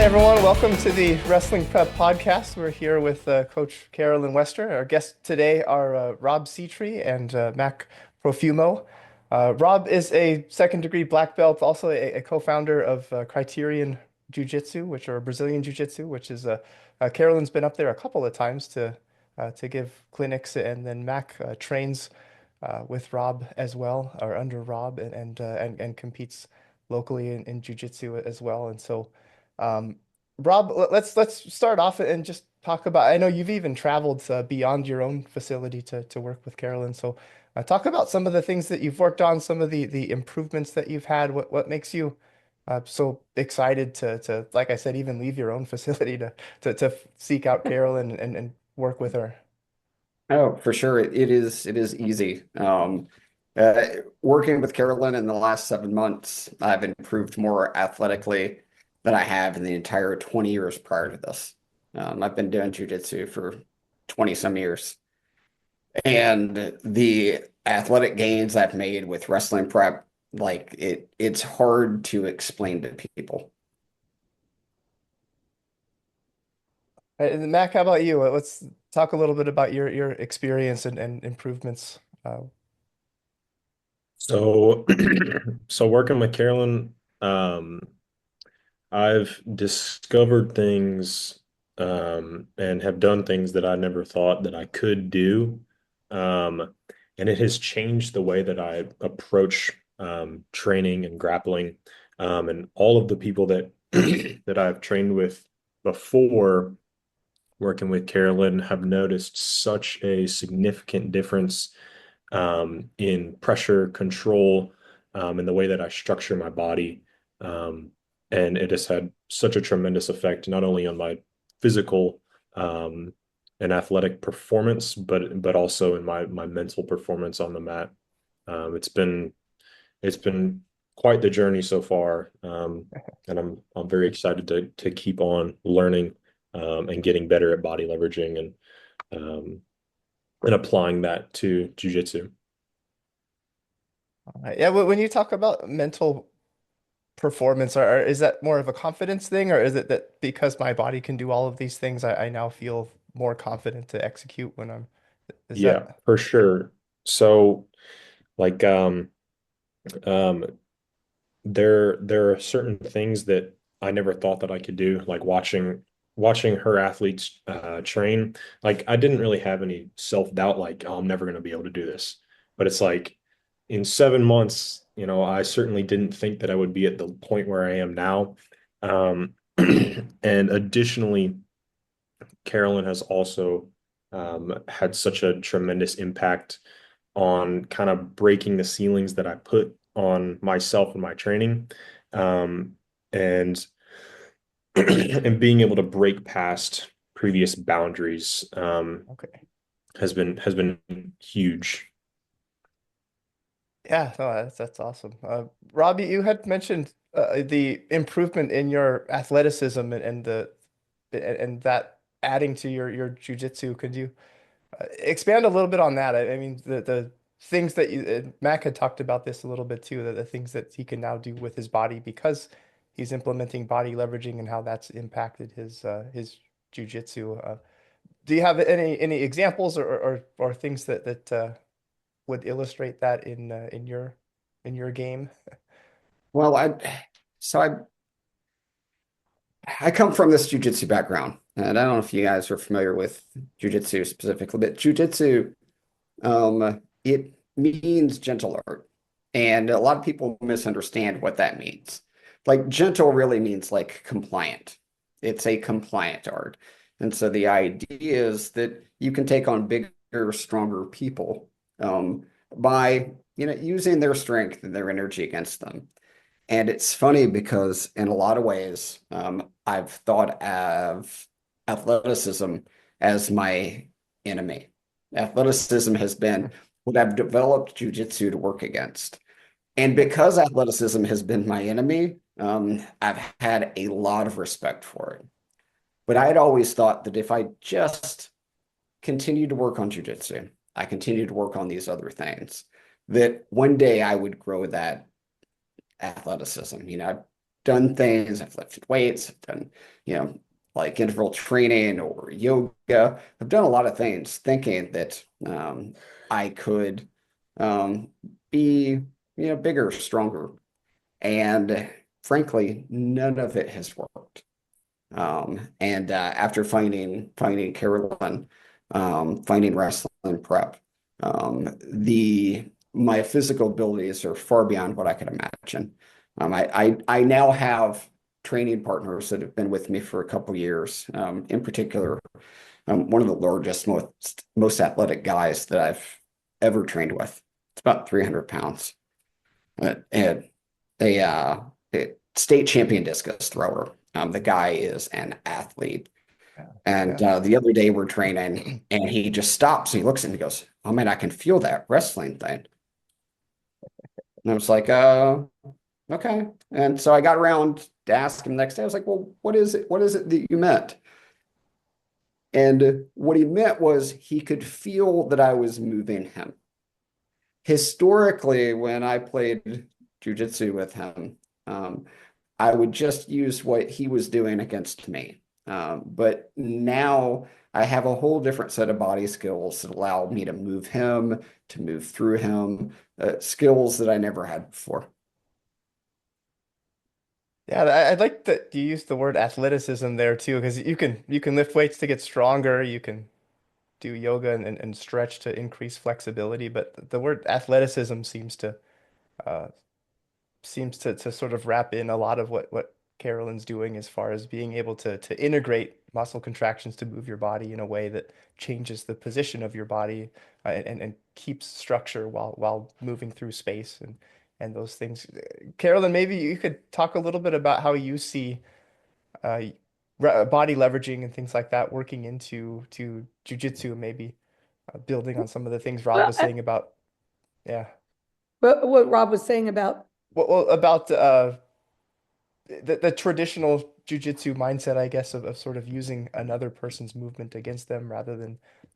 everyone. Welcome to the Wrestling Prep Podcast. We're here with Coach Carolyn Wester. Our guests today are Rob Setree and Mac Profumo. Rob is a second-degree black belt, also a co-founder of Criterion Jiu-Jitsu, which are Brazilian Jiu-Jitsu, which is Carolyn's been up there a couple of times to give clinics, and then Mac trains with Rob as well, or under Rob, and competes locally in Jiu-Jitsu as well. And so. Um, Rob, let's start off and just talk about. I know you've even traveled beyond your own facility to work with Carolyn. So, talk about some of the things that you've worked on, some of the improvements that you've had. What makes you so excited to like I said, even leave your own facility to seek out Carolyn and work with her. Oh, for sure. It is easy. Uh, Working with Carolyn in the last 7 months, I've improved more athletically than I have in the entire 20 years prior to this. I've been doing jujitsu for 20 some years. And the athletic gains I've made with wrestling prep, it's hard to explain to people. And Mac, how about you? Let's talk a little bit about your experience and improvements. So, so working with Carolyn, um, I've discovered things, and have done things that I never thought that I could do. Um, and it has changed the way that I approach training and grappling. And all of the people that that I've trained with before working with Carolyn have noticed such a significant difference in pressure control, and the way that I structure my body. Um, and it has had such a tremendous effect, not only on my physical and athletic performance, but also in my mental performance on the mat. It's been quite the journey so far, and I'm very excited to keep on learning and getting better at body leveraging um, and applying that to jujitsu. Yeah, when you talk about mental performance, is that more of a confidence thing, or is it that because my body can do all of these things, I now feel more confident to execute when is Yeah, that? for sure. So, like, um, there are certain things that I never thought that I could do, like watching her athletes train. Like, I didn't really have any self-doubt, like, oh, I'm never going to be able to do this. But it's like in 7 months, I certainly didn't think that I would be at the point where I am now. And additionally, Carolyn has also had such a tremendous impact on kind of breaking the ceilings that I put on myself and my training, um, and and being able to break past previous boundaries Okay. has been huge. Yeah, no, that's awesome. Robbie, you had mentioned the improvement in your athleticism and that adding to your jujitsu. Could you expand a little bit on that? I mean, the things that Mac had talked about this a little bit too, the things that he can now do with his body because he's implementing body leveraging and how that's impacted his jujitsu. Do you have any examples or things that would illustrate that in your game? Well, so I come from this jujitsu background, and I don't know if you guys are familiar with jujitsu specifically, but jujitsu, it means gentle art, and a lot of people misunderstand what that means. Like gentle really means like compliant. It's a compliant art, and so the idea is that you can take on bigger, stronger people by using their strength and their energy against them. And it's funny because in a lot of ways, I've thought of athleticism as my enemy. Athleticism has been what I've developed jujitsu to work against. And because athleticism has been my enemy, I've had a lot of respect for it. But I had always thought that if I just continued to work on jujitsu, I continued to work on these other things, that one day I would grow that athleticism. done things. I've lifted weights. I've done, like interval training or yoga. I've done a lot of things thinking that I could be, bigger, stronger. And frankly, none of it has worked. And after finding Carolyn, finding wrestling prep, my physical abilities are far beyond what I could imagine. I now have training partners that have been with me for a couple years. In particular, one of the largest, most athletic guys that I've ever trained with. It's about 300 pounds. And a state champion discus thrower. The guy is an athlete. Yeah. And Yeah. the other day we're training, and he just stops. And he looks at me and goes, "Oh man, I can feel that wrestling thing." And I was like, okay. And so I got around to ask him the next day. I was like, "Well, what is it? What is it that you meant?" And what he meant was he could feel that I was moving him. Historically, when I played jiu-jitsu with him, I would just use what he was doing against me. But now I have a whole different set of body skills that allow me to move him, to move through him, skills that I never had before. Yeah, I like that you use the word athleticism there too, because you can lift weights to get stronger, you can do yoga and stretch to increase flexibility, but the word athleticism uh, seems to sort of wrap in a lot of what Carolyn's doing as far as being able to integrate muscle contractions to move your body in a way that changes the position of your body and keeps structure while moving through space and those things. Carolyn, maybe you could talk a little bit about how you see uh, body leveraging and things like that working into jujitsu, maybe building on some of the things Rob Well, was saying about, yeah. but what Rob was saying about, Well, about the traditional jujitsu mindset, I guess, of sort of using another person's movement against them rather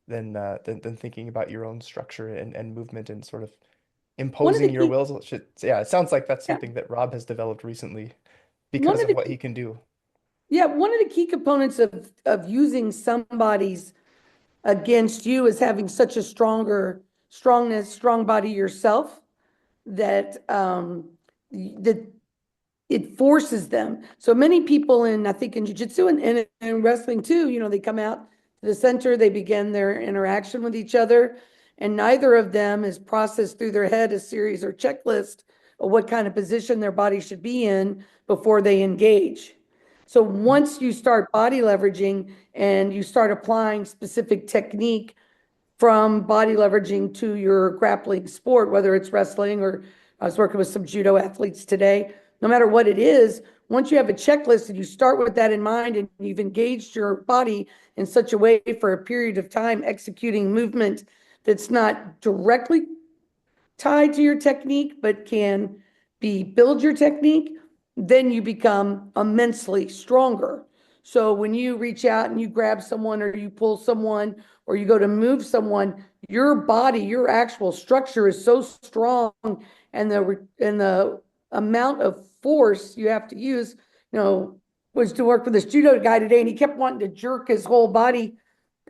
than thinking about your own structure and movement and sort of one of imposing the your key, wills. Yeah, it sounds like that's yeah, something that Rob has developed recently one because of of the what key, he can do. yeah, one of the key components of using somebody's against you is having such a strong body yourself that that it forces them. So many people I think in jiu-jitsu and wrestling too, they come out to the center, they begin their interaction with each other, and neither of them has processed through their head a series or checklist of what kind of position their body should be in before they engage. So once you start body leveraging and you start applying specific technique from body leveraging to your grappling sport, whether it's wrestling or I was working with some judo athletes today, no matter what it is, once you have a checklist and you start with that in mind and you've engaged your body in such a way for a period of time, executing movement that's not directly tied to your technique, but can build your technique, then you become immensely stronger. So when you reach out and you grab someone or you pull someone or you go to move someone, your body, your actual structure is so strong, and the amount of force you have to use, was to work with this judo guy today, and he kept wanting to jerk his whole body.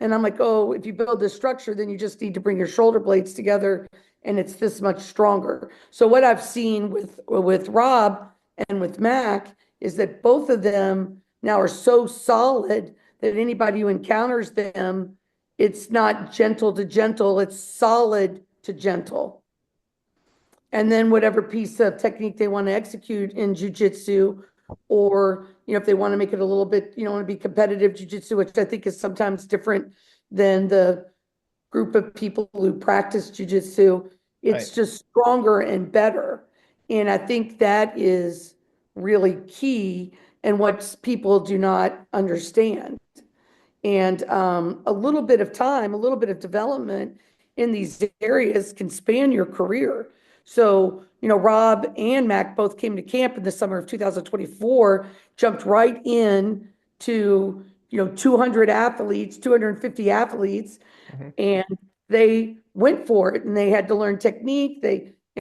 And I'm like, oh, if you build this structure, then you just need to bring your shoulder blades together and it's this much stronger. So what I've seen with Rob and with Mac is that both of them now are so solid that anybody who encounters them, it's not gentle to gentle, it's solid to gentle. And then whatever piece of technique they want to execute in jujitsu, or if they want to make it a little bit, want to be competitive jujitsu, which I think is sometimes different than the group of people who practice jujitsu, it's Right. just stronger and better. And I think that is really key and what people do not understand. And a little bit of time, a little bit of development in these areas can span your career. So, Rob and Mac both came to camp in the summer of 2024, jumped right in to, 200 athletes, 250 athletes, Hmm. and they went for it and they had to learn technique.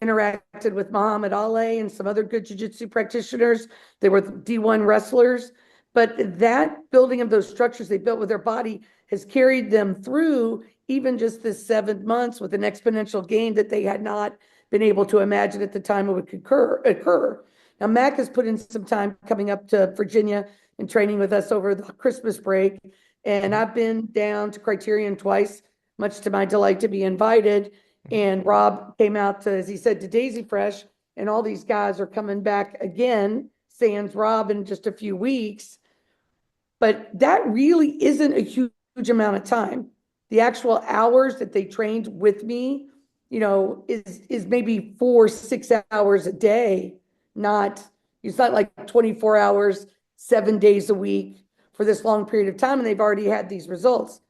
interacted with Muhammad Ali and some other good jiu-jitsu practitioners. They were D1 wrestlers. But that building of those structures they built with their body has carried them through even just this 7 months with an exponential gain that they had not been able to imagine at the time it would occur. Now, Mac has put in some time coming up to Virginia and training with us over the Christmas break. And I've been down to Criterion twice, much to my delight to be invited. And Rob came out to, as he said, to Daisy Fresh, and all these guys are coming back again, sans Rob in just a few weeks. But that really isn't a huge amount of time. The actual hours that they trained with me, is maybe 4-6 hours a day. It's not like 24 hours, 7 days a week for this long period of time, and they've already had these results.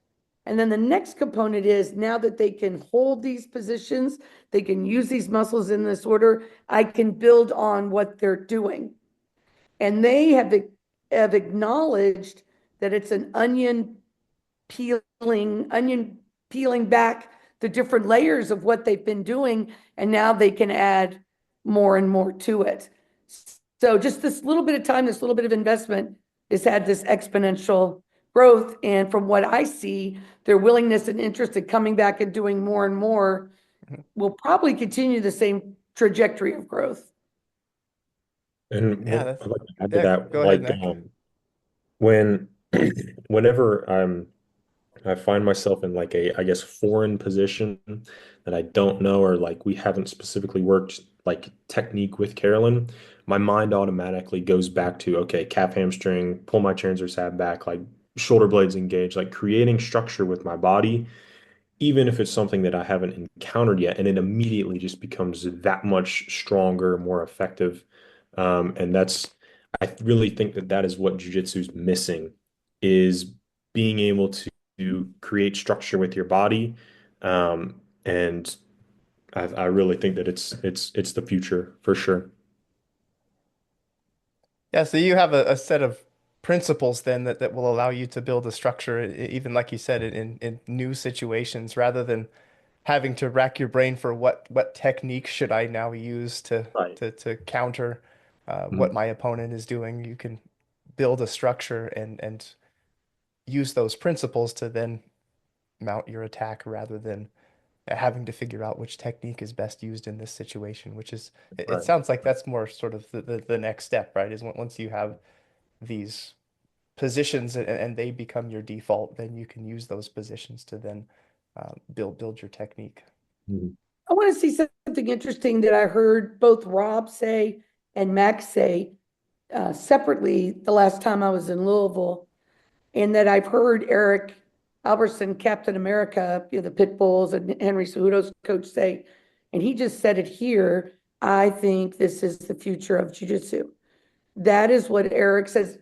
And then the next component is now that they can hold these positions, they can use these muscles in this order, I can build on what they're doing. And they have acknowledged that it's an onion peeling back the different layers of what they've been doing, and now they can add more and more to it. So just this little bit of time, this little bit of investment has had this exponential growth. And from what I see, their willingness and interest in coming back and doing more and more will probably continue the same trajectory of growth. And Yeah, I'd like to add to yeah, that, go ahead, like Nick. when whenever I find myself in like a, I guess, foreign position that I don't know, or like we haven't specifically worked like technique with Carolyn, my mind automatically goes back to, okay, calf hamstring, pull my transverse ab back, like shoulder blades engaged, like creating structure with my body, even if it's something that I haven't encountered yet, and it immediately just becomes that much stronger, more effective. And I really think that that is what jiu-jitsu is missing, is being able to create structure with your body. And I really think that it's the future for sure. Yeah, so you have a set of principles then that will allow you to build a structure, even like you said, in new situations, rather than having to rack your brain for what technique should I now use to Right. to counter what Mhm. my opponent is doing. You can build a structure and use those principles to then mount your attack rather than having to figure out which technique is best used in this situation, which is it Right. sounds like that's more sort of the next step, right? Is once you have these positions and they become your default, then you can use those positions to then build your technique. Mhm. I want to see something interesting that I heard both Rob say and Max say separately the last time I was in Louisville, and that I've heard Eric Albertson, Captain America, the Pit Bulls, and Henry Cejudo's coach say, and he just said it here. I think this is the future of jiu-jitsu. That is what Eric says.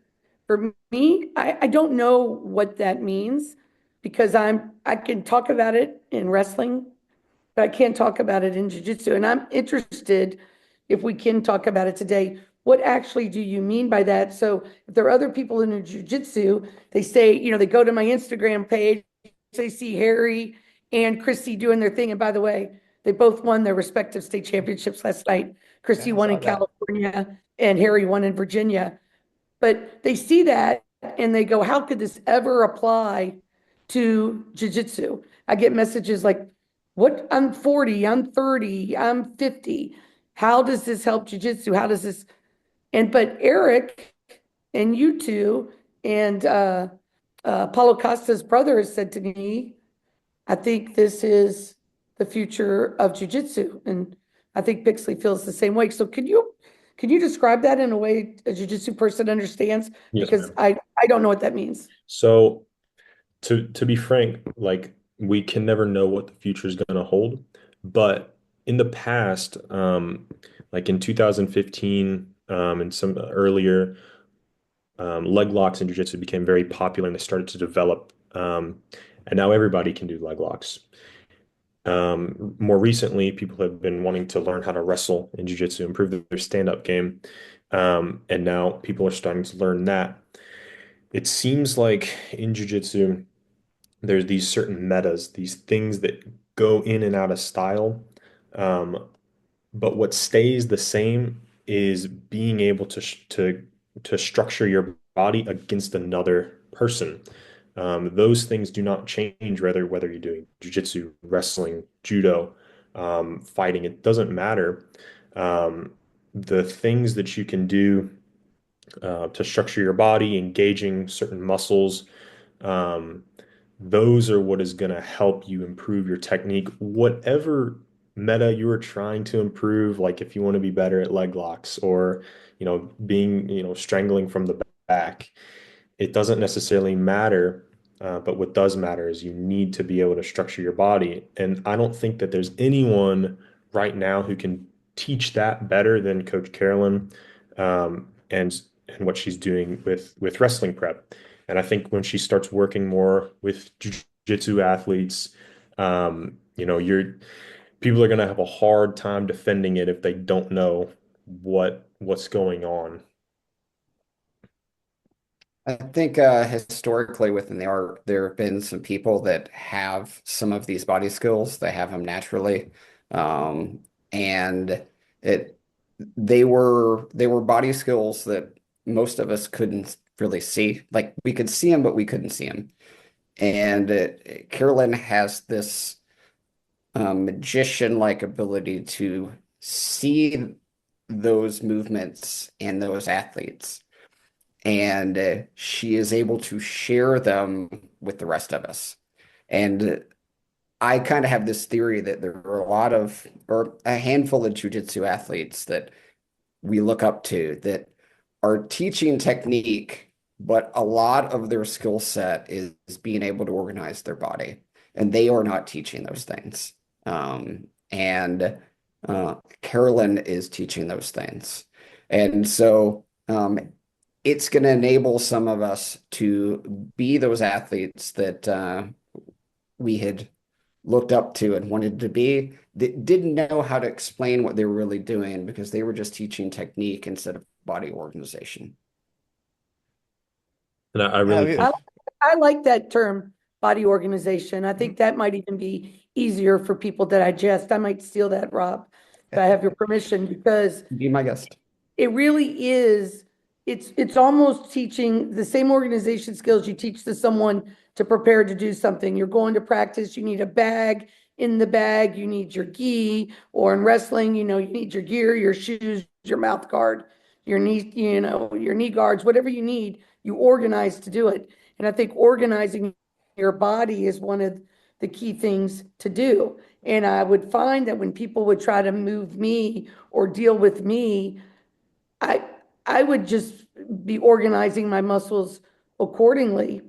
For me, I don't know what that means because I can talk about it in wrestling, but I can't talk about it in jiu-jitsu. And I'm interested, if we can talk about it today, what actually do you mean by that? So if there are other people in jiu-jitsu, they say, they go to my Instagram page, they see Harry and Christy doing their thing. And by the way, they both won their respective state championships last night. Christy Yeah, I won saw in that. California and Harry won in Virginia. But they see that and they go, how could this ever apply to jiu-jitsu? I get messages like, what? I'm 40, I'm 30, I'm 50. How does this help jiu-jitsu? How does this? But Eric and you two and Paulo Costa's brother has said to me, I think this is the future of jiu-jitsu. And I think Pixley feels the same way. So can you describe that in a way a jiu-jitsu person understands? Yes, Because ma'am. I don't know what that means. So to be frank, like we can never know what the future is going to hold, but in the past, like in 2015, and some earlier, leg locks in jiu-jitsu became very popular and they started to develop. And now everybody can do leg locks. More recently, people have been wanting to learn how to wrestle in jiu-jitsu, improve their stand-up game. And now people are starting to learn that. It seems like in jiu-jitsu, there's these certain metas, these things that go in and out of style. Um, But what stays the same is being able to structure your body against another person. Those things do not change whether you're doing jiu-jitsu, wrestling, judo, fighting. It doesn't matter. Um, the things that you can do to structure your body, engaging certain muscles, um, those are what is going to help you improve your technique, whatever meta you are trying to improve. Like if you want to be better at leg locks or, being, strangling from the back, it doesn't necessarily matter. But what does matter is you need to be able to structure your body. And I don't think that there's anyone right now who can teach that better than Coach Carolyn, and what she's doing with wrestling prep. And I think when she starts working more with jiu-jitsu athletes, people are going to have a hard time defending it if they don't know what's going on. I think historically within the art, there have been some people that have some of these body skills. They have them naturally, and it they were body skills that most of us couldn't really see. Like we could see them, but we couldn't see them. And Carolyn has this magician-like ability to see those movements and those athletes, and she is able to share them with the rest of us. And I kind of have this theory that there are or a handful of jiu-jitsu athletes that we look up to that are teaching technique, but a lot of their skill set is being able to organize their body, and they are not teaching those things. And Carolyn is teaching those things. And so it's going to enable some of us to be those athletes that we had looked up to and wanted to be, that didn't know how to explain what they were really doing because they were just teaching technique instead of body organization. And I really Yeah, think, I like that term, body organization. I think that might even be easier for people to digest. I might steal that, Rob, if I have your permission, because Be my guest. it really is, it's almost teaching the same organization skills you teach to someone to prepare to do something. You're going to practice, you need a bag. In the bag, you need your gi, or in wrestling, you need your gear, your shoes, your mouth guard, your knee, your knee guards, whatever you need, you organize to do it. And I think organizing your body is one of the key things to do. And I would find that when people would try to move me or deal with me, I would just be organizing my muscles accordingly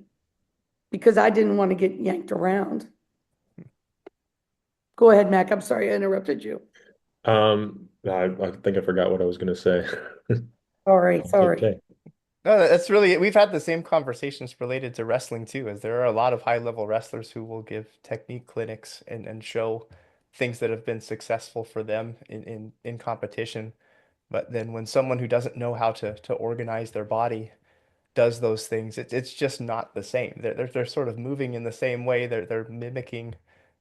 because I didn't want to get yanked around. Go ahead, Mac. I'm sorry I interrupted you. I think I forgot what I was going to say. Sorry. Okay. No, that's really, we've had the same conversations related to wrestling too, as there are a lot of high-level wrestlers who will give technique clinics and show things that have been successful for them in competition. But then when someone who doesn't know how to organize their body does those things, it's just not the same. They're sort of moving in the same way. They're mimicking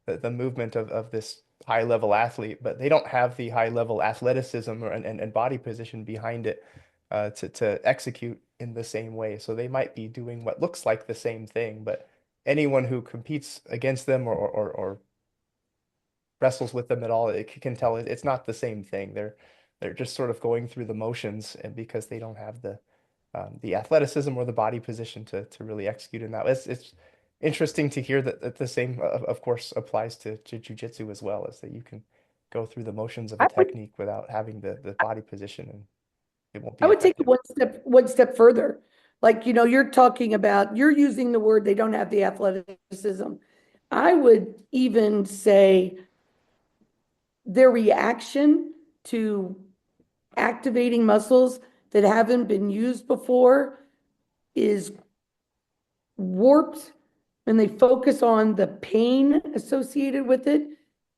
the movement of this high level athlete, but they don't have the high level athleticism and body position behind it to execute in the same way. So they might be doing what looks like the same thing, but anyone who competes against them or wrestles with them at all, it can tell it's not the same thing. They're just sort of going through the motions, and because they don't have the athleticism or the body position to really execute in that. It's interesting to hear that the same, of course, applies to jiu-jitsu as well, is that you can go through the motions of a I would, technique without having the body position, and it won't I be would take it effective. one step further. Like, you're using the word, they don't have the athleticism. I would even say their reaction to activating muscles that haven't been used before is warped when they focus on the pain associated with it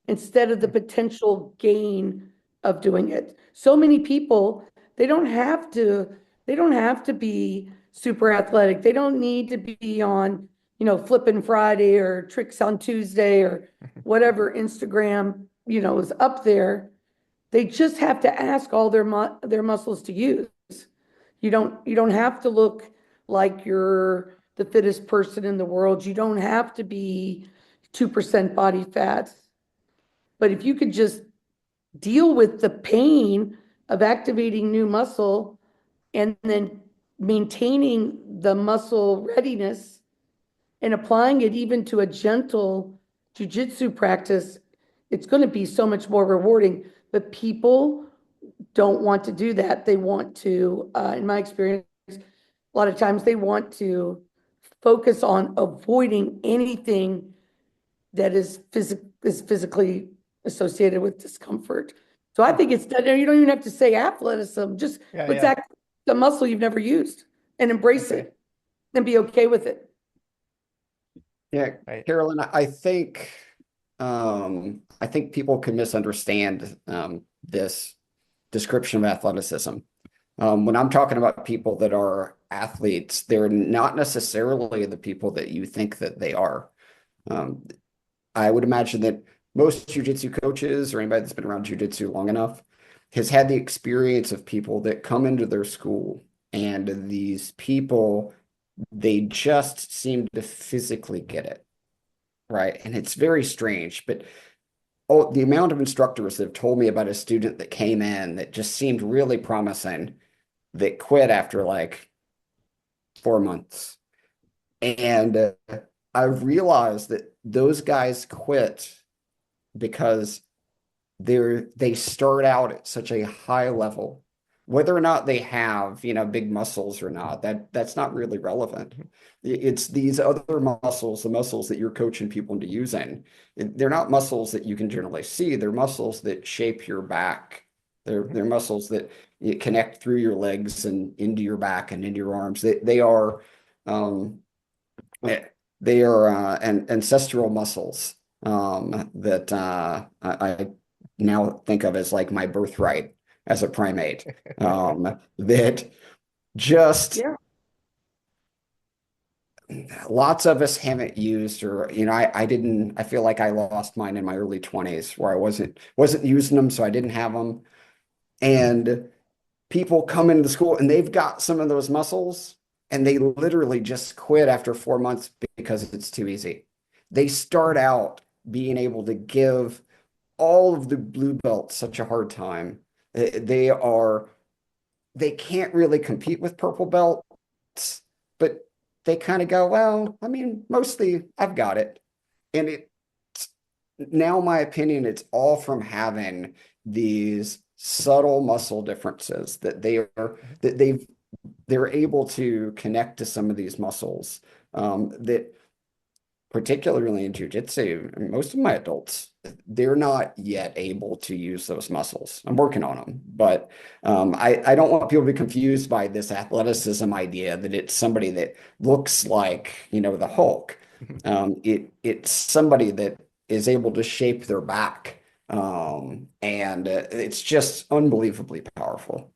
instead of the potential gain of doing it. So many people, they don't have to, they don't have to be super athletic. They don't need to be on, Flippin' Friday or Tricks on Tuesday or whatever Instagram, is up there. They just have to ask all their muscles to use. You don't have to look like you're the fittest person in the world. You don't have to be 2% body fat. But if you could just deal with the pain of activating new muscle and then maintaining the muscle readiness and applying it even to a gentle jujitsu practice, it's going to be so much more rewarding. But people don't want to do that. They want to, in my experience, a lot of times they want to focus on avoiding anything that is physically associated with discomfort. So I think it's, you don't even have to say athleticism, just let's act the muscle you've never used and embrace it and be okay with it. Yeah, Right. Carolyn, I think people can misunderstand this description of athleticism. When I'm talking about people that are athletes, they're not necessarily the people that you think that they are. I would imagine that most jiu-jitsu coaches or anybody that's been around jiu-jitsu long enough has had the experience of people that come into their school, and these people, they just seem to physically get it, right? And it's very strange, but the amount of instructors that have told me about a student that came in that just seemed really promising that quit after like 4 months. And I've realized that those guys quit because they start out at such a high level. Whether or not they have, big muscles or not, that's not really relevant. It's these other muscles, the muscles that you're coaching people into using. They're not muscles that you can generally see. They're muscles that shape your back. They're muscles that connect through your legs and into your back and into your arms. They are ancestral muscles that I now think of as like my birthright as a primate. That just Yeah. lots of us haven't used, or I feel like I lost mine in my early 20s where I wasn't using them, so I didn't have them. And people come into the school and they've got some of those muscles and they literally just quit after 4 months because it's too easy. They start out being able to give all of the blue belts such a hard time. They can't really compete with purple belts, but they kind of go, well, I mean, mostly I've got it. And now my opinion, it's all from having these subtle muscle differences they're able to connect to some of these muscles that particularly in jiu-jitsu, most of my adults, they're not yet able to use those muscles. I'm working on them, but I don't want people to be confused by this athleticism idea that it's somebody that looks like, the Hulk. It's somebody that is able to shape their back. And it's just unbelievably powerful.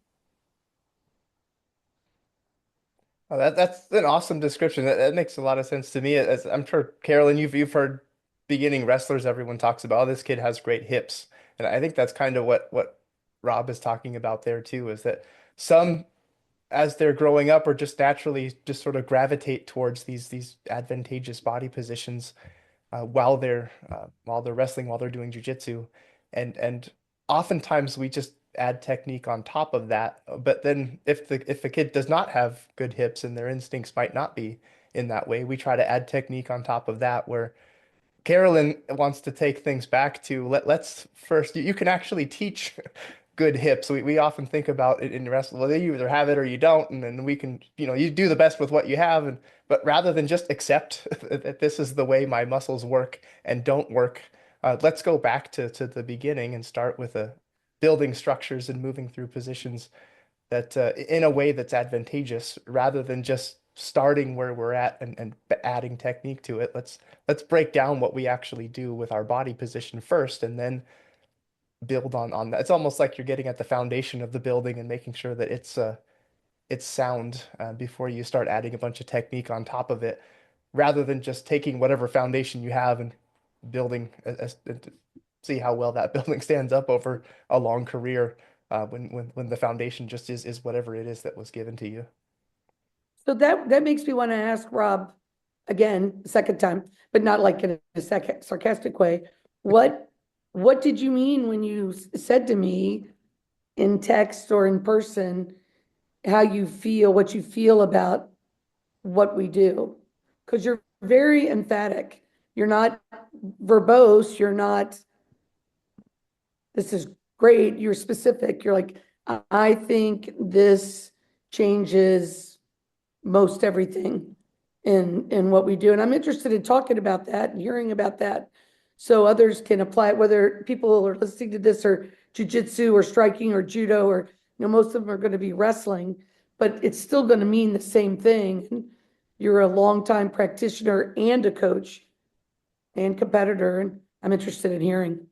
Oh, that's an awesome description. That makes a lot of sense to me. As I'm sure, Carolyn, you've heard beginning wrestlers, everyone talks about, oh, this kid has great hips. And I think that's kind of what Rob is talking about there too, is that some, as they're growing up, are just naturally just sort of gravitate towards these advantageous body positions while they're wrestling, while they're doing jujitsu, and oftentimes we just add technique on top of that. But then if the kid does not have good hips and their instincts might not be in that way, we try to add technique on top of that. Where Carolyn wants to take things back to let's first you can actually teach good hips. We often think about it in wrestling. Well, you either have it or you don't, and then we can, you do the best with what you have. And but rather than just accept that this is the way my muscles work and don't work, let's go back to the beginning and start with building structures and moving through positions that in a way that's advantageous, rather than just starting where we're at and adding technique to it. Let's break down what we actually do with our body position first, and then build on that. It's almost like you're getting at the foundation of the building and making sure that it's sound before you start adding a bunch of technique on top of it, rather than just taking whatever foundation you have and building see how well that building stands up over a long career, when the foundation just is whatever it is that was given to you. So that makes me want to ask Rob again, second time, but not like in a sarcastic way. What did you mean when you said to me in text or in person how you feel, what you feel about what we do? Because you're very emphatic. You're not verbose. You're not, this is great. You're specific. You're like, I think this changes most everything in what we do. And I'm interested in talking about that and hearing about that so others can apply it, whether people are listening to this or jiu-jitsu or striking or judo, or, most of them are going to be wrestling, but it's still going to mean the same thing. And you're a longtime practitioner and a coach and competitor, and I'm interested in hearing.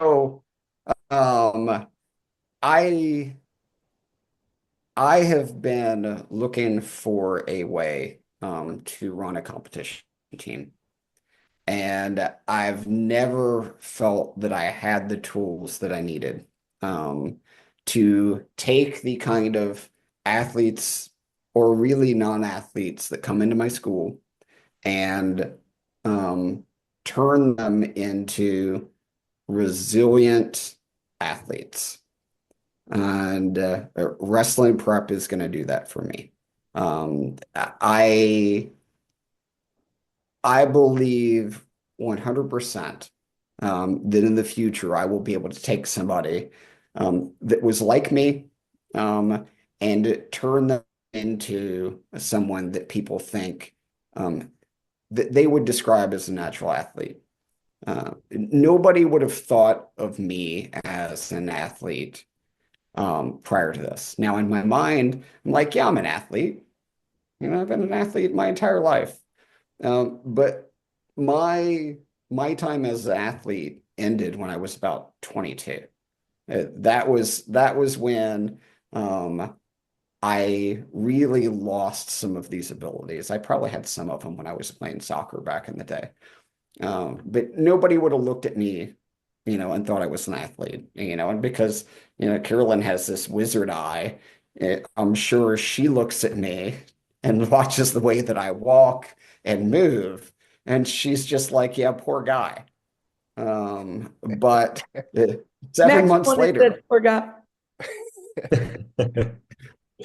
So, I have been looking for a way to run a competition team. And I've never felt that I had the tools that I needed to take the kind of athletes or really non-athletes that come into my school and turn them into resilient athletes. And wrestling prep is going to do that for me. I believe 100% that in the future I will be able to take somebody that was like me and turn them into someone that people think that they would describe as a natural athlete. Nobody would have thought of me as an athlete prior to this. Now, in my mind, I'm like, yeah, I'm an athlete. I've been an athlete my entire life. But my time as an athlete ended when I was about 22. That was when I really lost some of these abilities. I probably had some of them when I was playing soccer back in the day. But nobody would have looked at me, and thought I was an athlete, and because, Carolyn has this wizard eye, I'm sure she looks at me and watches the way that I walk and move, and she's just like, yeah, poor guy. But 7 months later, poor guy.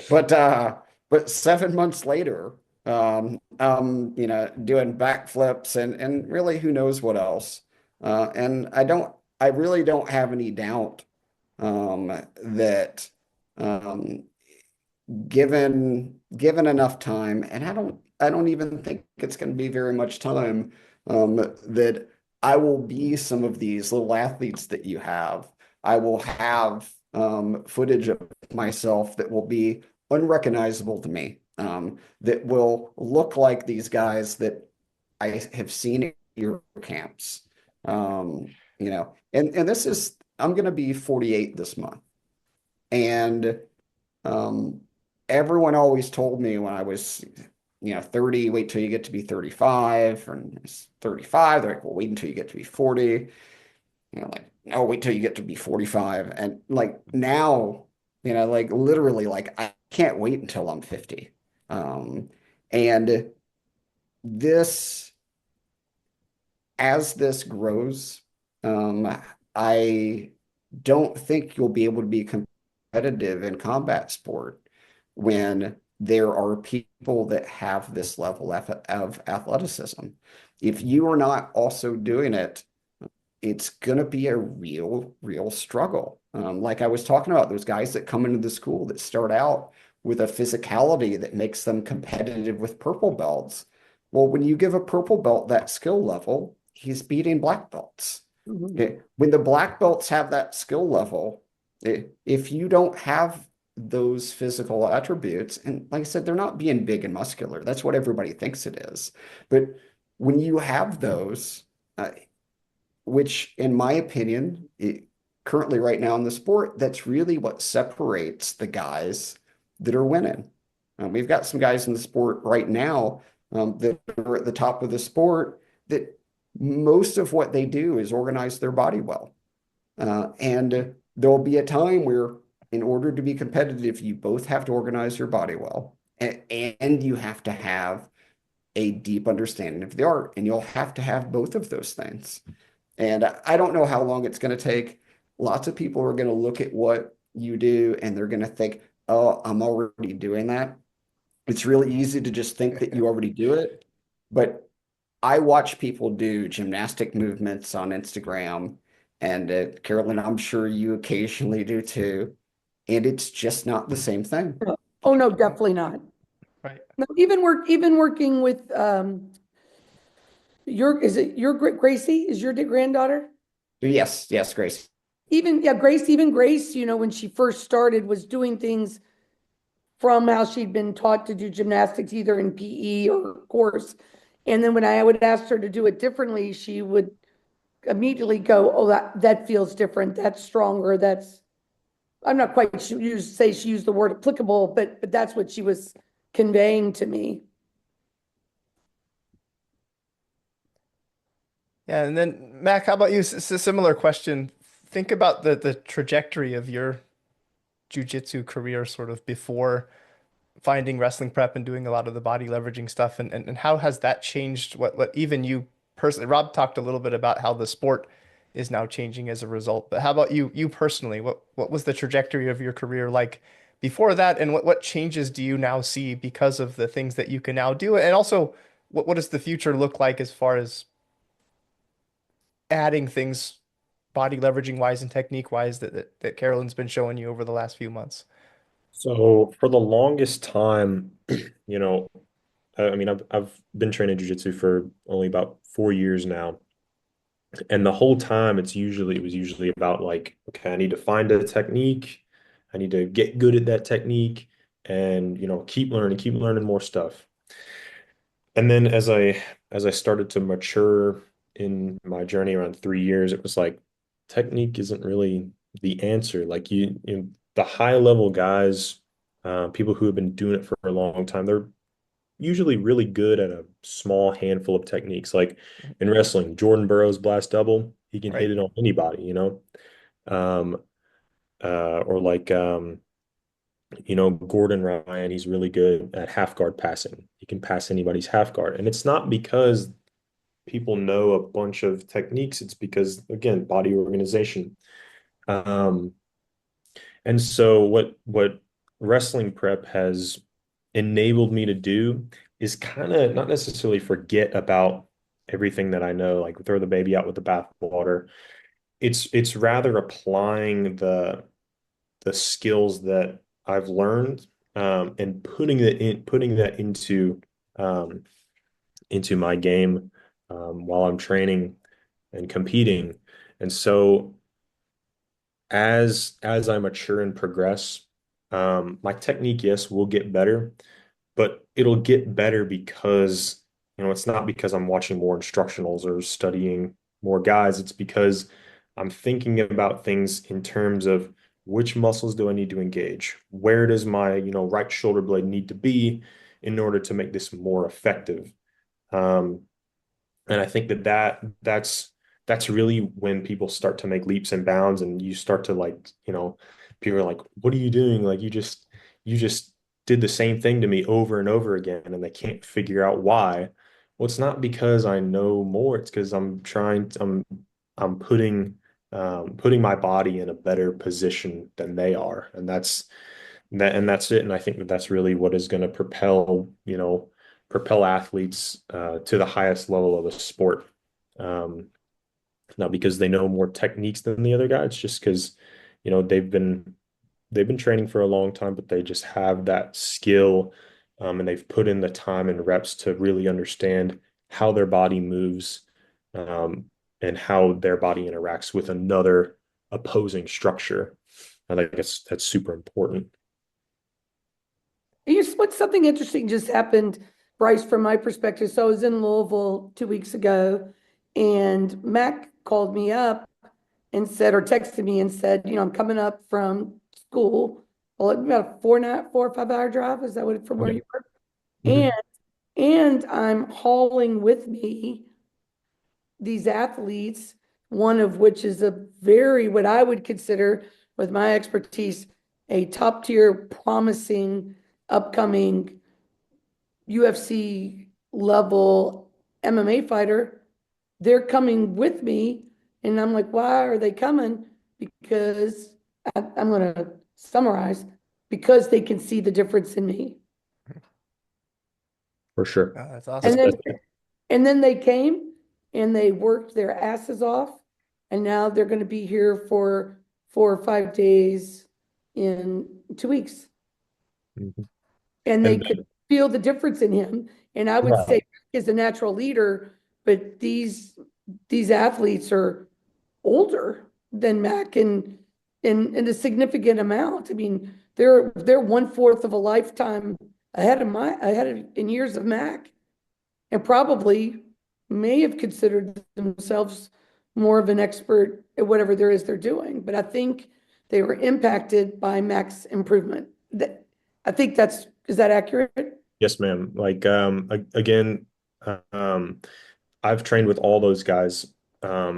but 7 months later, doing backflips and really who knows what else. And I really don't have any doubt that given enough time, and I don't even think it's going to be very much time, that I will be some of these little athletes that you have. I will have footage of myself that will be unrecognizable to me, that will look like these guys that I have seen at your camps. And this is, I'm going to be 48 this month. And everyone always told me when I was, 30, wait till you get to be 35, or 35, they're like, well, wait until you get to be 40. Like, no, wait till you get to be 45. And like now, like literally, like I can't wait until I'm 50. And this, as this grows, I don't think you'll be able to be competitive in combat sport when there are people that have this level of athleticism. If you are not also doing it, it's going to be a real struggle. Like I was talking about, those guys that come into the school that start out with a physicality that makes them competitive with purple belts. Well, when you give a purple belt that skill level, he's beating black belts. Mm-hmm. When the black belts have that skill level, if you don't have those physical attributes, and like I said, they're not being big and muscular. That's what everybody thinks it is. But when you have those, which in my opinion, currently right now in the sport, that's really what separates the guys that are winning. We've got some guys in the sport right now that are at the top of the sport that most of what they do is organize their body well. And there'll be a time where, in order to be competitive, you both have to organize your body well, and you have to have a deep understanding of the art, and you'll have to have both of those things. And I don't know how long it's going to take. Lots of people are going to look at what you do and they're going to think, oh, I'm already doing that. It's really easy to just think that you already do it. But I watch people do gymnastic movements on Instagram, and Carolyn, I'm sure you occasionally do too. And it's just not the same thing. Oh, no, definitely not. Right. No, even working with your Gracie is your granddaughter? Yes, yes, Grace. Even Grace, when she first started was doing things from how she'd been taught to do gymnastics, either in PE or course. And then when I would ask her to do it differently, she would immediately go, oh, that feels different. That's stronger. I'm not quite sure she used the word applicable, but that's what she was conveying to me. Yeah, and then Mac, how about you? It's a similar question. Think about the trajectory of your jiu-jitsu career sort of before finding wrestling prep and doing a lot of the body leveraging stuff, and how has that changed what even you personally? Rob talked a little bit about how the sport is now changing as a result, but how about you personally? What was the trajectory of your career like before that, and what changes do you now see because of the things that you can now do? And also, what does the future look like as far as adding things body leveraging wise and technique wise that Carolyn's been showing you over the last few months? So for the longest time, you know, I mean, I've been training jiu-jitsu for only about 4 years now. And the whole time it was usually about like, okay, I need to find a technique. I need to get good at that technique and, keep learning more stuff. And then as I started to mature in my journey around 3 years, it was like technique isn't really the answer. Like the high level guys, people who have been doing it for a long time, they're usually really good at a small handful of techniques. Like in wrestling, Jordan Burroughs blast double, he can hit Right. it on anybody. Um, or like Gordon Ryan, he's really good at half guard passing. He can pass anybody's half guard. And it's not because people know a bunch of techniques, it's because, again, body organization. Um, and so what wrestling prep has enabled me to do is kind of not necessarily forget about everything that I know, like throw the baby out with the bathwater. It's rather applying the skills that I've learned, and putting that um, into my game, while I'm training and competing. And so as I mature and progress, my technique, yes, will get better, but it'll get better because, it's not because I'm watching more instructionals or studying more guys. It's because I'm thinking about things in terms of which muscles do I need to engage? Where does my, right shoulder blade need to be in order to make this more effective? Um, and I think that's really when people start to make leaps and bounds, and you start to like, people are like, what are you doing? Like you just did the same thing to me over and over again, and they can't figure out why. Well, it's not because I know more, it's because I'm putting my body in a better position than they are. And that's it. And I think that's really what is going to propel athletes to the highest level of a sport. Um, Not because they know more techniques than the other guy. It's just because, they've been training for a long time, but they just have that skill, and they've put in the time and reps to really understand how their body moves, um, and how their body interacts with another opposing structure. I think that's super important. What's something interesting just happened, Bryce, from my perspective. So I was in Louisville 2 weeks ago, and Mac called me up and said, or texted me and said, I'm coming up from school. Well, it's about a 4 or 5 hour drive. Is that what from where Yeah. you were? Mhm. And I'm hauling with me these athletes, one of which is a very, what I would consider, with my expertise, a top tier, promising, upcoming UFC level MMA fighter, they're coming with me. And I'm like, why are they coming? Because I'm going to summarize, because they can see the difference in me. For sure. Oh, that's And awesome. then they came and they worked their asses off. And now they're going to be here for 4 or 5 days in 2 weeks. Mhm. And they And could feel the difference in him. And I would Right. say is a natural leader, but these athletes are older than Mac in a significant amount. I mean, they're 1/4 of a lifetime ahead of in years of Mac, and probably may have considered themselves more of an expert at whatever there is they're doing. But I think they were impacted by Mac's improvement. I think is that accurate? Yes, ma'am. Like again, um, I've trained with all those guys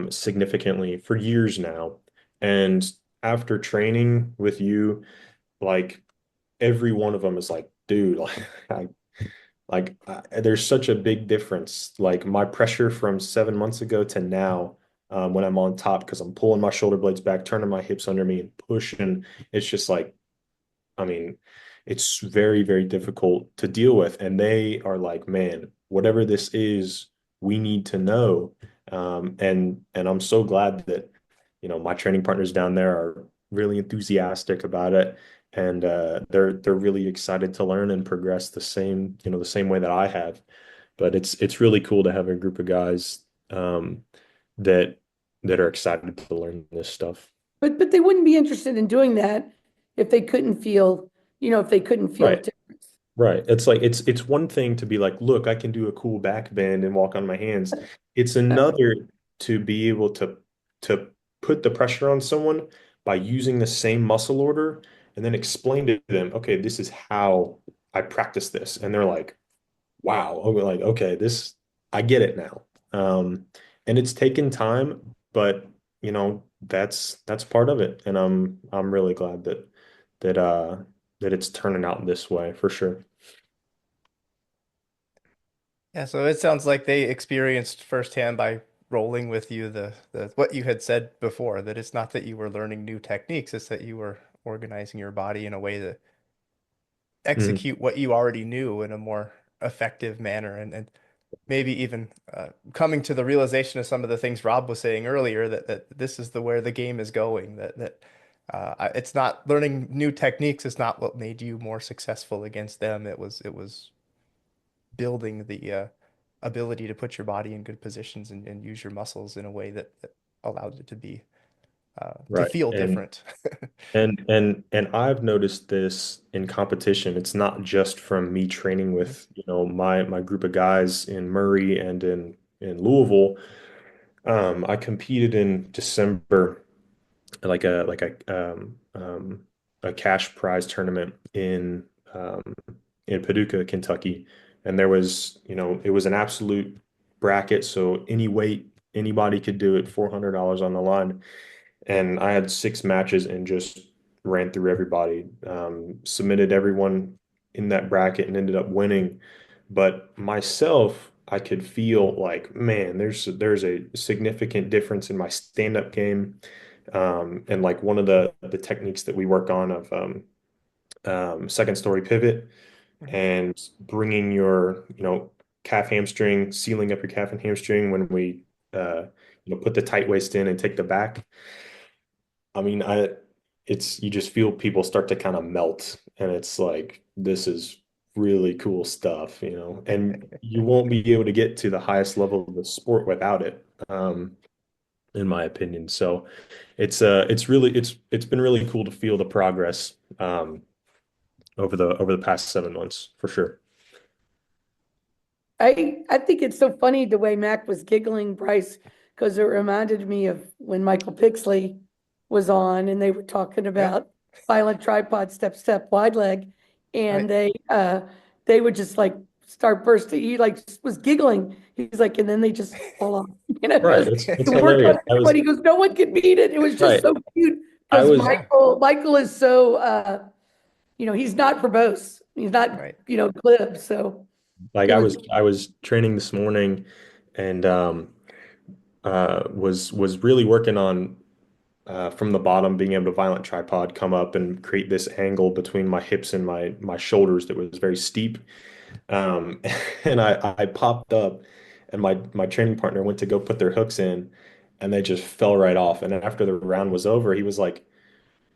significantly for years now. And after training with you, like every one of them is like, dude, there's such a big difference. Like my pressure from 7 months ago to now, when I'm on top, because I'm pulling my shoulder blades back, turning my hips under me and pushing, it's just like, I mean, it's very, very difficult to deal with. And they are like, man, whatever this is, we need to know. And I'm so glad that, my training partners down there are really enthusiastic about it. And they're really excited to learn and progress the same way that I have. But it's really cool to have a group of guys that that are excited to learn this stuff. But they wouldn't be interested in doing that if they couldn't feel, if they couldn't feel a Right. difference. Right. It's like it's one thing to be like, look, I can do a cool back bend and walk on my hands. It's another to be able to put the pressure on someone by using the same muscle order and then explain to them, okay, this is how I practice this. And they're like, wow. Oh, like, okay, this I get it now. And it's taken time, but that's part of it. And I'm really glad that uh that it's turning out this way for sure. Yeah, so it sounds like they experienced firsthand by rolling with you the what you had said before, that it's not that you were learning new techniques, it's that you were organizing your body in a way to Mhm. execute what you already knew in a more effective manner, and maybe even coming to the realization of some of the things Rob was saying earlier, that this is where the game is going, it's not learning new techniques is not what made you more successful against them. It was building the ability to put your body in good positions and use your muscles in a way that allowed it to be to Right. feel And different. and I've noticed this in competition. It's not just from me training Mhm. with, my group of guys in Murray and in Louisville. I competed in December, like a cash prize tournament um, in Paducah, Kentucky, and it was an absolute bracket, so any weight anybody could do it, $400 on the line, and I had 6 matches and just ran through everybody, submitted everyone in that bracket and ended up winning. But myself, I could feel like, man, there's a significant difference in my stand-up game. And like one of the techniques that we work on of second story pivot Mhm. and bringing your, calf hamstring, sealing up your calf and hamstring when we, put the tight waist in and take the back. I mean, you just feel people start to kind of melt, and it's like, this is really cool stuff, and you won't be able to get to the highest level of the sport without it, in my opinion. So it's been really cool to feel the progress, over the past 7 months for sure. I think it's so funny the way Mac was giggling, Bryce, because it reminded me of when Michael Pixley was on and they were talking Yeah, about silent tripod, step, step, wide leg. And right. they would just like start bursting. He like was giggling. He's like, and then they just fall off. Right. Because It's it worked on hilarious. everybody. He goes, no one can beat it. It was just Right. so cute I because was Michael is so he's not verbose. He's not, Right. glib. So like it was I was training this morning and was really working on from the bottom, being able to violent tripod, come up and create this angle between my hips and my shoulders that was very steep. Um, and I popped up, and my training partner went to go put their hooks in, and they just fell right off. And after the round was over, he was like,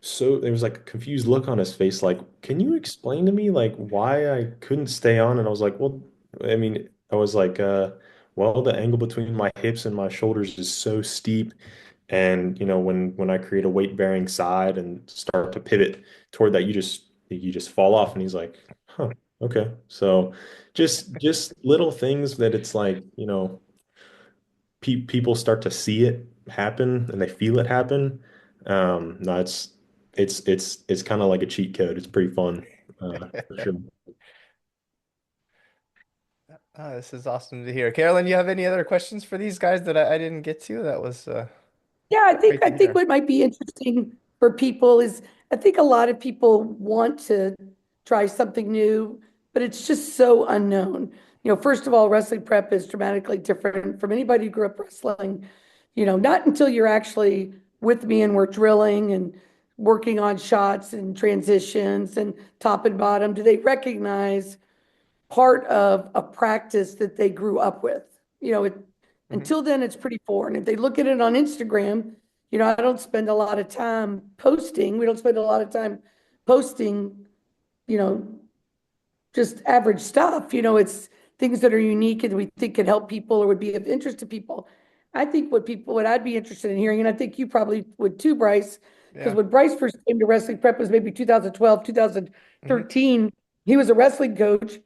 so there was like a confused look on his face, like, can you explain to me like why I couldn't stay on? And I was like, well, I mean, I was like, well, the angle between my hips and my shoulders is so steep. And when I create a weight bearing side and start to pivot toward that, you just fall off. And he's like, huh, okay. So just little things that it's like, people start to see it happen and they feel it happen. No, it's kind of like a cheat code. It's pretty fun, for sure. This is awesome to hear. Carolyn, you have any other questions for these guys that I didn't get to? That was Yeah, I think great I to think hear. what might be interesting for people is I think a lot of people want to try something new, but it's just so unknown. First of all, wrestling prep is dramatically different from anybody who grew up wrestling. Not until you're actually with me and we're drilling and working on shots and transitions and top and bottom do they recognize part of a practice that they grew up with. Hmm. Until then, it's pretty foreign. If they look at it on Instagram, I don't spend a lot of time posting. We don't spend a lot of time posting, you know, just average stuff. It's things that are unique and we think could help people or would be of interest to people. I think what I'd be interested in hearing, and I think you probably would too, Bryce, because Yeah. when Bryce first came to wrestling prep was maybe 2012, Hmm. 2013. He was a wrestling coach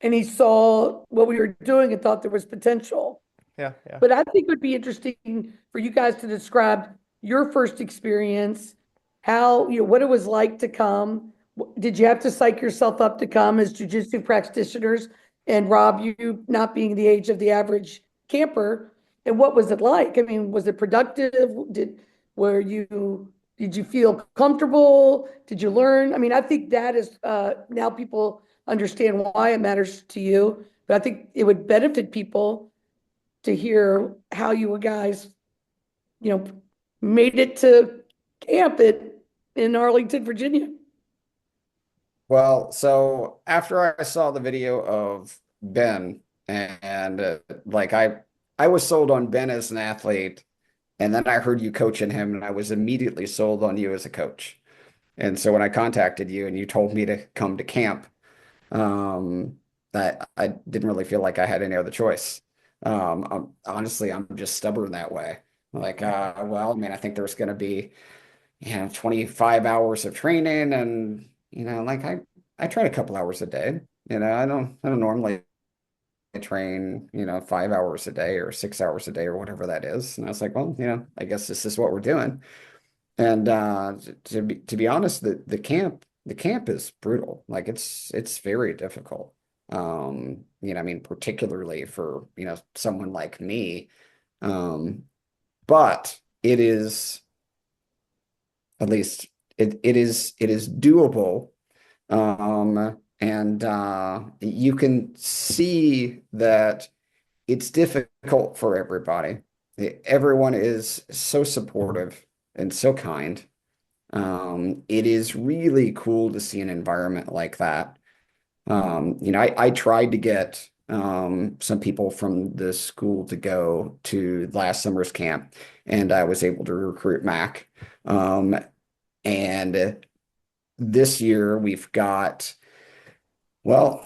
and he saw what we were doing and thought there was potential. Yeah. Yeah. But I think it would be interesting for you guys to describe your first experience, how, what it was like to come. Did you have to psych yourself up to come as jujitsu practitioners? And Rob, you not being the age of the average camper, and what was it like? I mean, was it productive? Did you feel comfortable? Did you learn? I mean, I think that is now people understand why it matters to you, but I think it would benefit people to hear how you guys, you know, made it to camp in Arlington, Virginia. Well, so after I saw the video of Ben and like I was sold on Ben as an athlete, and then I heard you coaching him, and I was immediately sold on you as a coach. And so when I contacted you and you told me to come to camp, um, I didn't really feel like I had any other choice. Honestly, I'm just stubborn that way. Like, well, I mean, I think there's going to be 25 hours of training, and like I train a couple hours a day. I don't normally train 5 hours a day or 6 hours a day or whatever that is. And I was like, well, I guess this is what we're doing. And to be honest, the camp is brutal. Like it's very difficult. I mean, particularly for someone like me. But it is, at least it is doable. And you can see that it's difficult for everybody. Everyone is so supportive and so kind. It is really cool to see an environment like that. I tried to get some people from the school to go to last summer's camp, and I was able to recruit Mac. And this year well,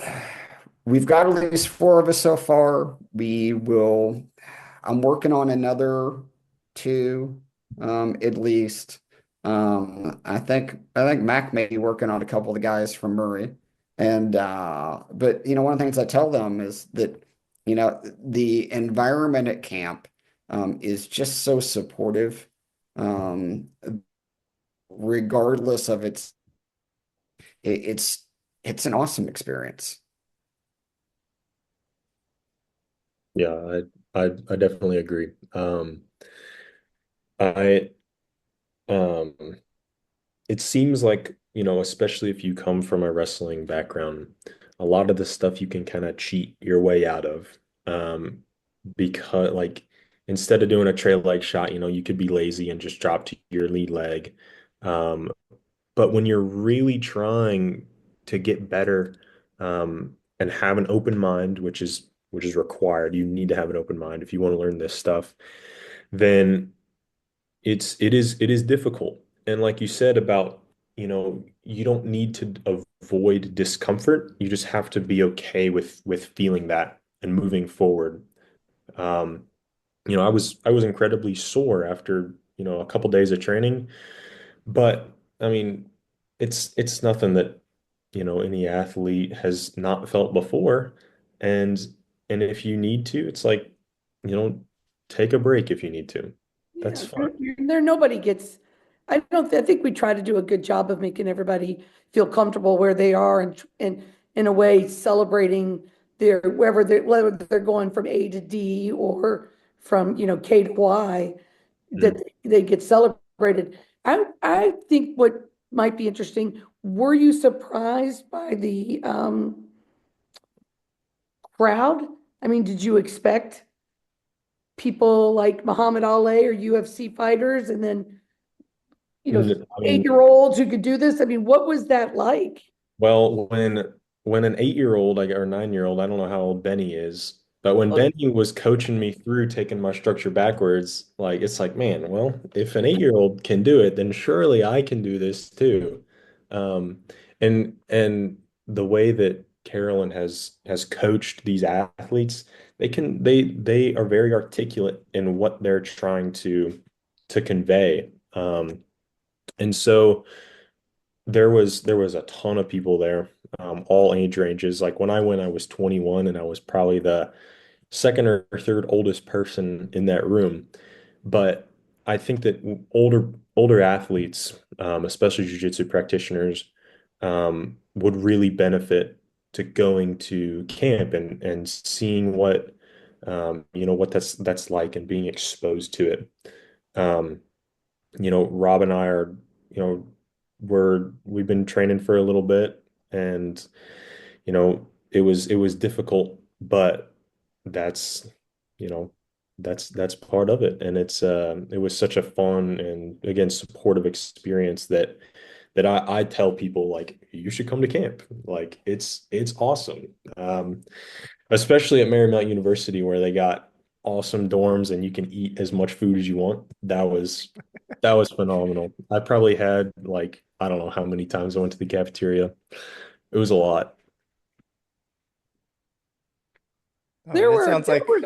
we've got at least four of us so far. I'm working on another two, at least. I think Mac may be working on a couple of the guys from Murray. And but one of the things I tell them is that, the environment at camp is just so supportive, um, regardless of it's it's an awesome experience. Yeah, I definitely agree. I um it seems like, especially if you come from a wrestling background, a lot of the stuff you can kind of cheat your way out of. Um, because like instead of doing a trail leg shot, you could be lazy and just drop to your lead leg. Um, but when you're really trying to get better, and have an open mind, which is required, you need to have an open mind if you want to learn this stuff, then it is difficult. And like you said about, you don't need to avoid discomfort. You just have to be okay with feeling that and moving forward. Um, I was incredibly sore after, a couple days of training, but I mean, it's nothing that, any athlete has not felt before. And and if you need to, it's like, you know, take a break if you need to. That's Yeah, fine. nobody gets, I think we try to do a good job of making everybody feel comfortable where they are and in a way celebrating whether they're going from A to D or from, K to Y, that Mm. they get celebrated. I think what might be interesting, were you surprised by the crowd? I mean, did you expect people like Muhammad Ali or UFC fighters and then, I mean, 8-year-olds who could do this? I mean, what was that like? well, when an 8-year-old or 9-year-old, I don't know how old Benny is, but when Benny was coaching me through taking my structure backwards, like it's like, man, well, if an 8-year-old can do it, then surely I can do this too. Um, and the way that Carolyn has coached these athletes, they are very articulate in what they're trying to convey. And so there was a ton of people there, all age ranges. Like when I went, I was 21 and I was probably the second or third oldest person in that room. But I think that older athletes, especially jiu-jitsu practitioners, would really benefit to going to camp and seeing what that's like and being exposed to it. Um, Rob and I are, you know, we've been training for a little bit, and it was difficult, but that's, you know, that's part of it. And it was such a fun and, again, supportive experience that I tell people, like, you should come to camp. Like it's awesome. Especially at Marymount University, where they got awesome dorms and you can eat as much food as you want. That was phenomenal. I probably had, like, I don't know how many times I went to the cafeteria. It was a lot. Oh man, There that were, sounds there like were,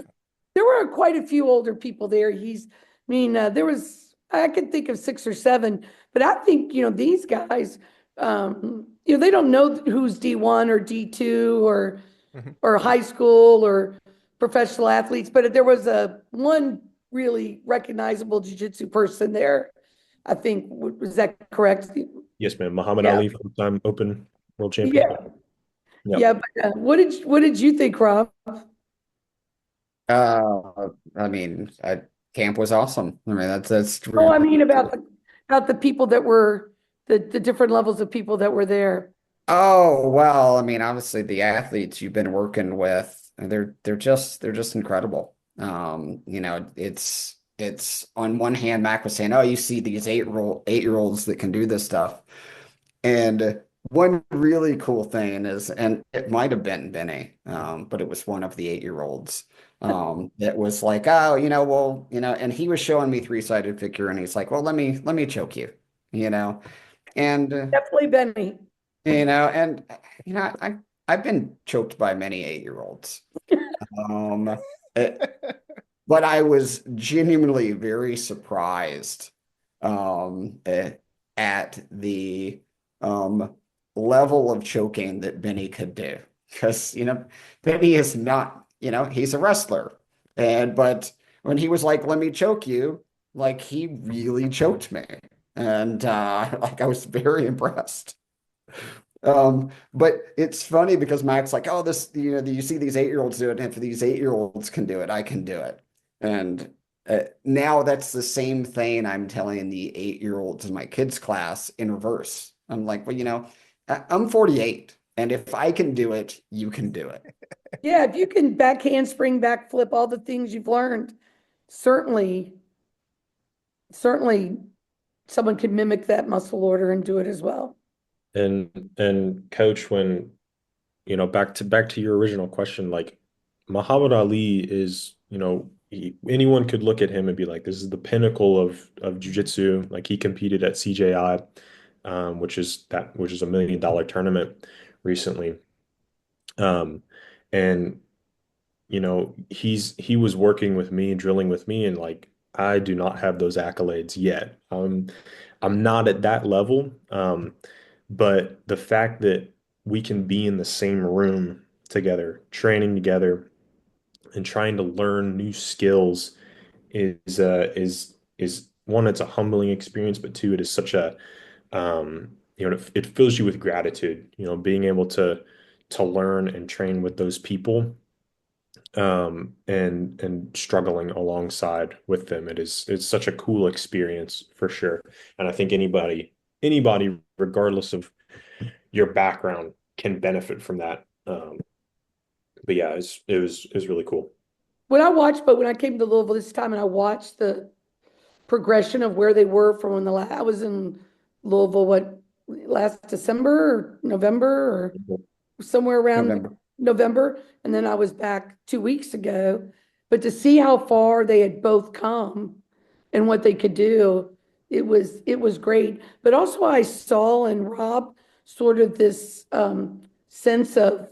there were quite a few older people there. There was, I could think of 6 or 7, but I think, these guys, they don't know who's D1 or D2 Mhm. or high school or professional athletes, but there was one really recognizable jiu-jitsu person there. I think, was that correct? Yes, man. Muhammad Yeah, Ali, full-time open world champion. yeah, Yeah. yeah. But what did you think, Rob? I mean, camp was awesome. I mean, that's Oh, really I mean cool. about the people that were the different levels of people that were there. Oh, well, I mean, obviously the athletes you've been working with, they're just incredible. It's on one hand, Mac was saying, oh, you see these 8-year olds that can do this stuff. And one really cool thing is, and it might have been Benny, but it was one of the 8-year-olds, that was like, oh, well, and he was showing me three-sided figure, and he's like, well, let me choke you, you know, and Definitely Benny. and I've been choked by many 8-year-olds, um, eh, but I was genuinely very surprised, at the um, level of choking that Benny could do. Because, Benny is not, he's a wrestler. But when he was like, let me choke you, like he really choked me. And like I was very impressed. But it's funny because Mac's like, oh, this, you see these 8-year-olds do it, and if these 8-year-olds can do it, I can do it. And now that's the same thing I'm telling the 8-year-olds in my kids' class in reverse. I'm like, well, I'm 48, and if I can do it, you can do it. Yeah, if you can back handspring, back flip, all the things you've learned, certainly someone could mimic that muscle order and do it as well. And coach, when back to your original question, like Muhammad Ali is, anyone could look at him and be like, this is the pinnacle of jiu-jitsu. Like he competed at CJI, which is $1 million tournament recently. And he was working with me, drilling with me, and like I do not have those accolades yet. I'm not at that level. But the fact that we can be in the same room together, training together, and trying to learn new skills is one, it's a humbling experience, but two, it is such a it fills you with gratitude, being able to learn and train with those people, and struggling alongside with them. It's such a cool experience for sure. And I think anybody, regardless of your background, can benefit from that. But yeah, it was really cool. When I came to Louisville this time and I watched the progression of where they were from when I was in Louisville, last December or November or somewhere around November, and then I was back 2 weeks ago. But to see how far they had both come and what they could do, it was great. But also I saw in Rob sort of this sense of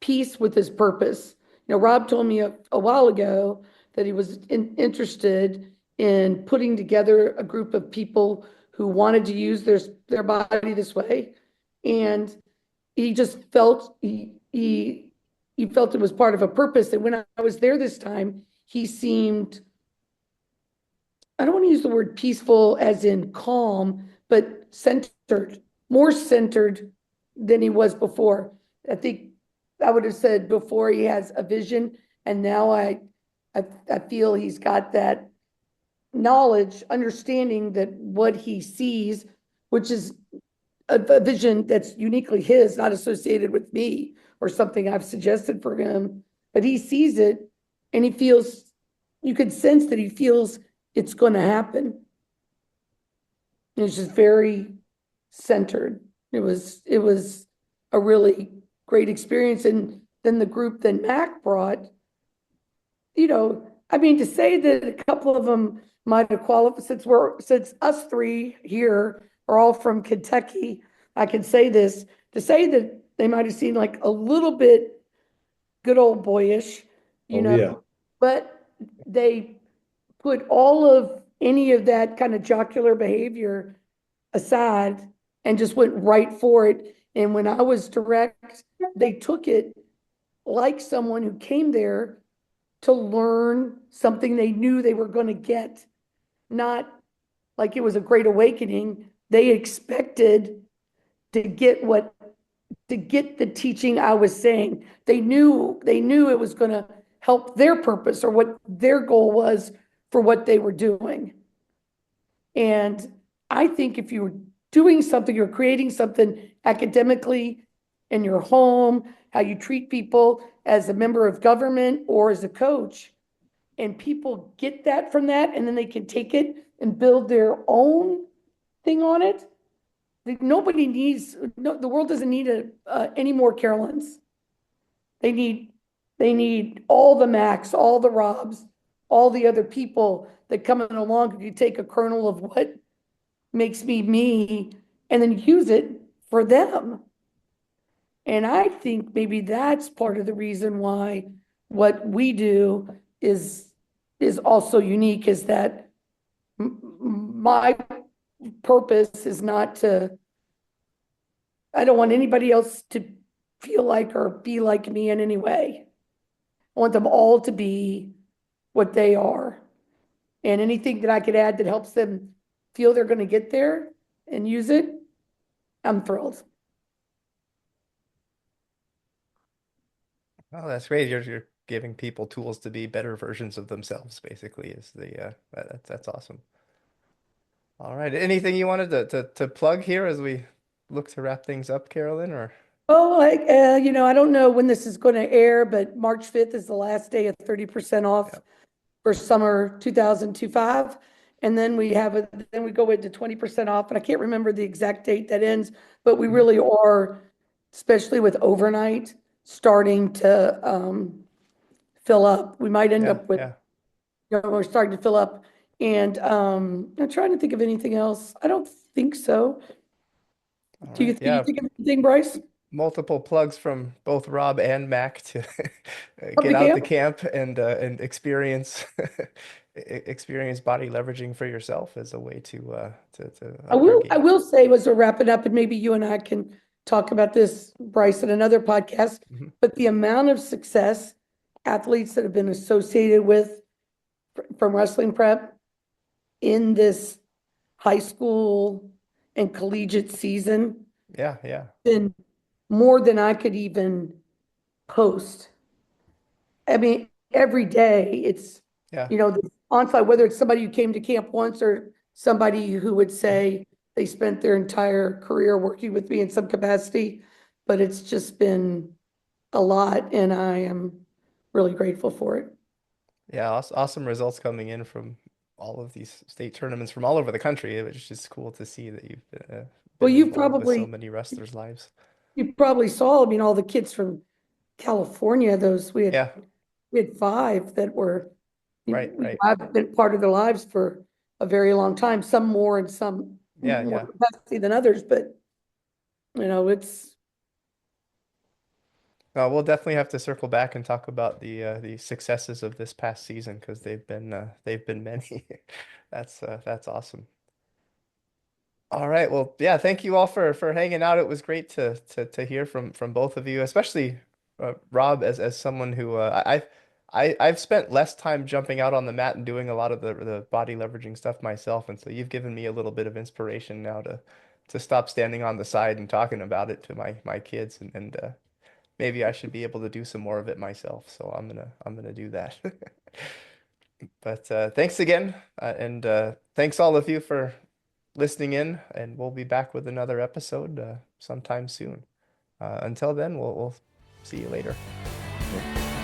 peace with his purpose. Rob told me a while ago that he was interested in putting together a group of people who wanted to use their body this way, and he just felt he felt it was part of a purpose. And when I was there this time, he seemed, I don't want to use the word peaceful as in calm, but more centered than he was before. I think I would have said before he has a vision, and now I feel he's got that knowledge, understanding that what he sees, which is a vision that's uniquely his, not associated with me or something I've suggested for him, but he sees it and you could sense that he feels it's going to happen. And it's just very centered. It was a really great experience. And then the group that Mac brought, to say that a couple of them might have qualified, since us three here are all from Kentucky, I can say this, to say that they might have seemed like a little bit good old boyish, Yeah. but they put all of any of that kind of jocular behavior aside and just went right for it. And when I was direct, they took it like someone who came there to learn something they knew they were going to get, not like it was a great awakening. They expected to get the teaching I was saying. They knew it was going to help their purpose or what their goal was for what they were doing. And I think if you're doing something, you're creating something academically in your home, how you treat people as a member of government or as a coach, and people get that from that, and then they can take it and build their own thing on it. The world doesn't need any more Carolyns. They need all the Macs, all the Robs, all the other people that come along who can take a kernel of what makes me me and then use it for them. And I think maybe that's part of the reason why what we do is also unique, is that my purpose is not to, I don't want anybody else to feel like or be like me in any way. I want them all to be what they are. And anything that I could add that helps them feel they're going to get there and use it, I'm thrilled. Oh, that's great. You're giving people tools to be better versions of themselves, basically, is that's awesome. All right. Anything you wanted to plug here as we look to wrap things up, Carolyn, or Oh, I don't know when this is going to air, but March 5th is the last day of 30% off Yep. for summer 2025. And then then we go into 20% off, and I can't remember the exact date that ends, but we really are, especially with overnight, starting to fill up. We might end yeah, up with, yeah. we're starting to fill up. And I'm trying to think of anything else. I don't think so. All Do you right. Yeah. think of anything, Bryce? Multiple plugs from both Rob and Mac to Of get the out to camp? camp and experience experience body leveraging for yourself as a way to up your I game. will say, as we're wrapping up, and maybe you and I can talk about this, Bryce, in another podcast, Mhm. but the amount of success athletes that have been associated with from wrestling prep in this high school and collegiate season Yeah, yeah, been more than I could even post. I mean, every day it's, yeah. the onsite, whether it's somebody who came to camp once or somebody who would say they spent their entire career working with me in some capacity, but it's just been a lot, and I am really grateful for it. Yeah, awesome results coming in from all of these state tournaments from all over the country. It's just cool to see that you've Well, been involved with so many wrestlers' lives. you probably saw, I mean, all the kids from California, those, Yeah, we had five that were, right, right. I've been part of their lives for a very long time, some more and some Yeah, more yeah. capacity than others, but it's, We'll definitely have to circle back and talk about the successes of this past season because they've been many. That's awesome. All right. Well, yeah, thank you all for hanging out. It was great to hear from both of you, especially Rob as someone who I've spent less time jumping out on the mat and doing a lot of the body leveraging stuff myself, and so you've given me a little bit of inspiration now to stop standing on the side and talking about it to my kids and maybe I should be able to do some more of it myself. So I'm gonna do that. But thanks again, and thanks all of you for listening in, and we'll be back with another episode sometime soon. Until then, we'll see you later. Yeah.